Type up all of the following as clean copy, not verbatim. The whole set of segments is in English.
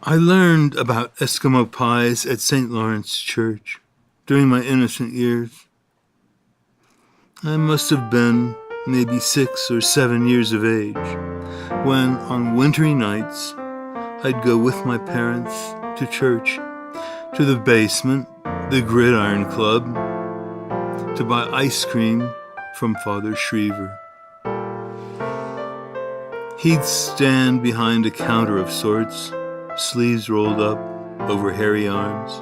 I learned about Eskimo pies at St. Lawrence Church during my innocent years. I must have been maybe 6 or 7 years of age when, on wintry nights, I'd go with my parents to church, to the basement, the Gridiron Club, to buy ice cream from Father Schriever. He'd stand behind a counter of sorts, sleeves rolled up over hairy arms,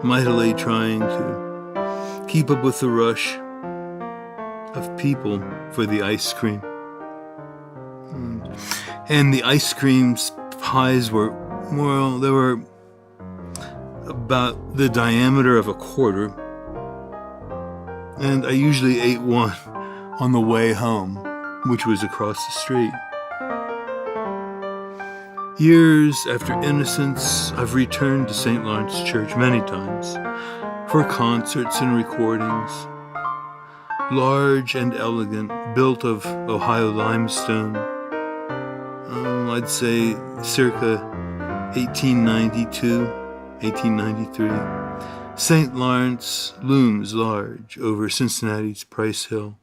mightily trying to keep up with the rush of people for the ice cream. And the ice cream's pies were, well, they were about the diameter of a quarter, and I usually ate one on the way home, which was across the street. Years after innocence, I've returned to St. Lawrence Church many times for concerts and recordings. Large and elegant, built of Ohio limestone. I'd say circa 1892, 1893. St. Lawrence looms large over Cincinnati's Price Hill,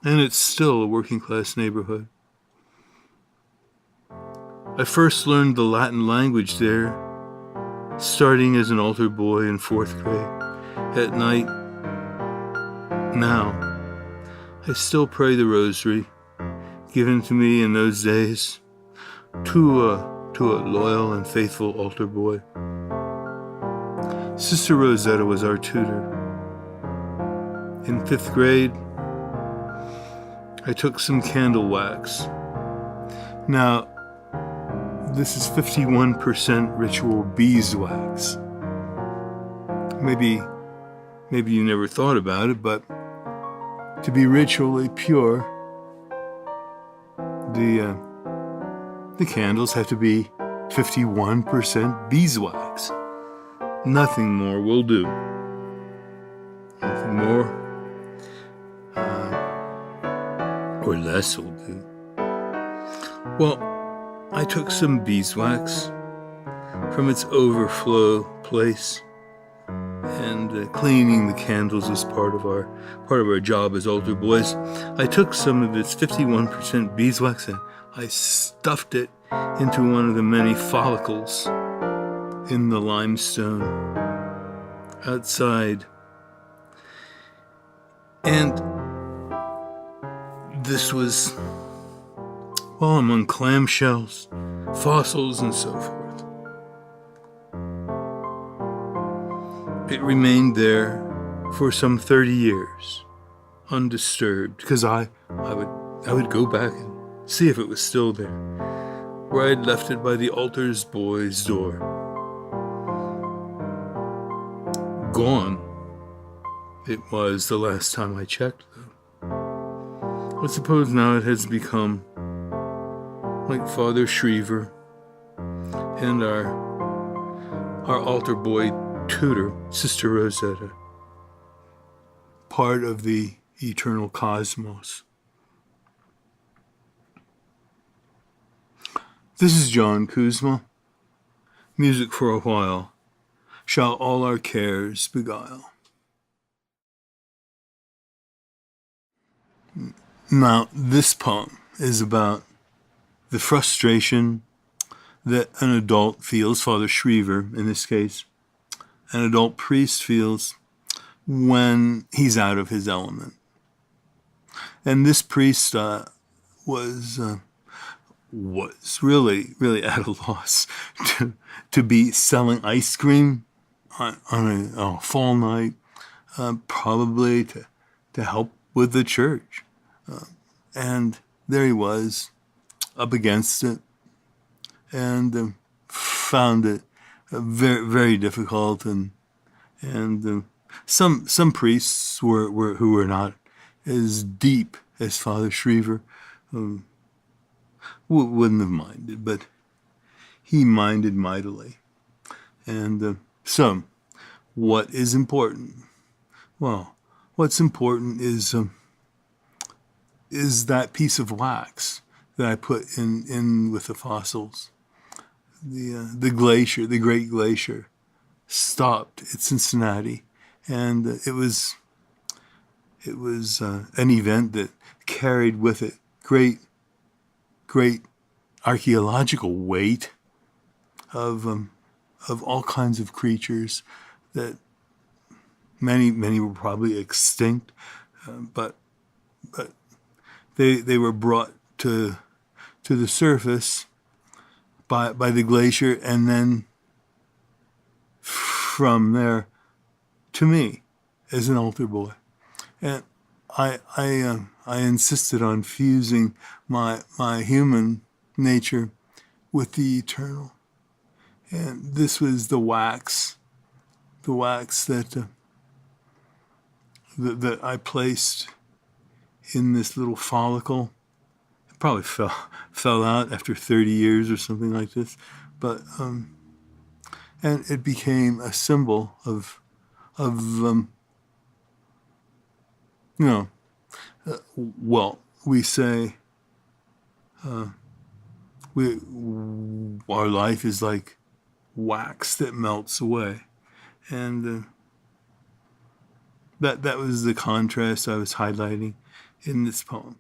and it's still a working-class neighborhood. I first learned the Latin language there, starting as an altar boy in 4th grade. At night, now, I still pray the rosary, given to me in those days, to a loyal and faithful altar boy. Sister Rosetta was our tutor. In 5th grade, I took some candle wax. Now, this is 51% ritual beeswax. Maybe you never thought about it, but to be ritually pure, the candles have to be 51% beeswax. Nothing more will do. Nothing more or less will do. Well, I took some beeswax from its overflow place, and cleaning the candles was part of our job as altar boys. I took some of its 51% beeswax and I stuffed it into one of the many follicles in the limestone outside. And this was, well, among clamshells, fossils, and so forth. It remained there for some 30 years, undisturbed, because I would go back and see if it was still there, where I'd left it by the altar boy's door. Gone. It was the last time I checked, though. I suppose now it has become, like Father Schriever and our altar boy tutor, Sister Rosetta, part of the eternal cosmos. This is John Kuzma. Music for a while shall all our cares beguile. Now, this poem is about the frustration that an adult feels, Father Schriever in this case, an adult priest feels when he's out of his element. And this priest was really at a loss to be selling ice cream on a fall night, probably to help with the church. And there he was, up against it, and found it very, very difficult. And some priests who were not as deep as Father Schriever wouldn't have minded, but he minded mightily. And so, what is important? Well, what's important is that piece of wax that I put in with the fossils. the glacier, the Great Glacier, stopped at Cincinnati, and it was an event that carried with it great archaeological weight of all kinds of creatures that many were probably extinct, but they were brought to the surface by the glacier, and then from there to me as an altar boy. And I insisted on fusing my human nature with the eternal, and this was the wax that that I placed in this little follicle. It probably fell out after 30 years or something like this, but and it became a symbol of you know, well, we say our life is like wax that melts away, and that was the contrast I was highlighting in this poem.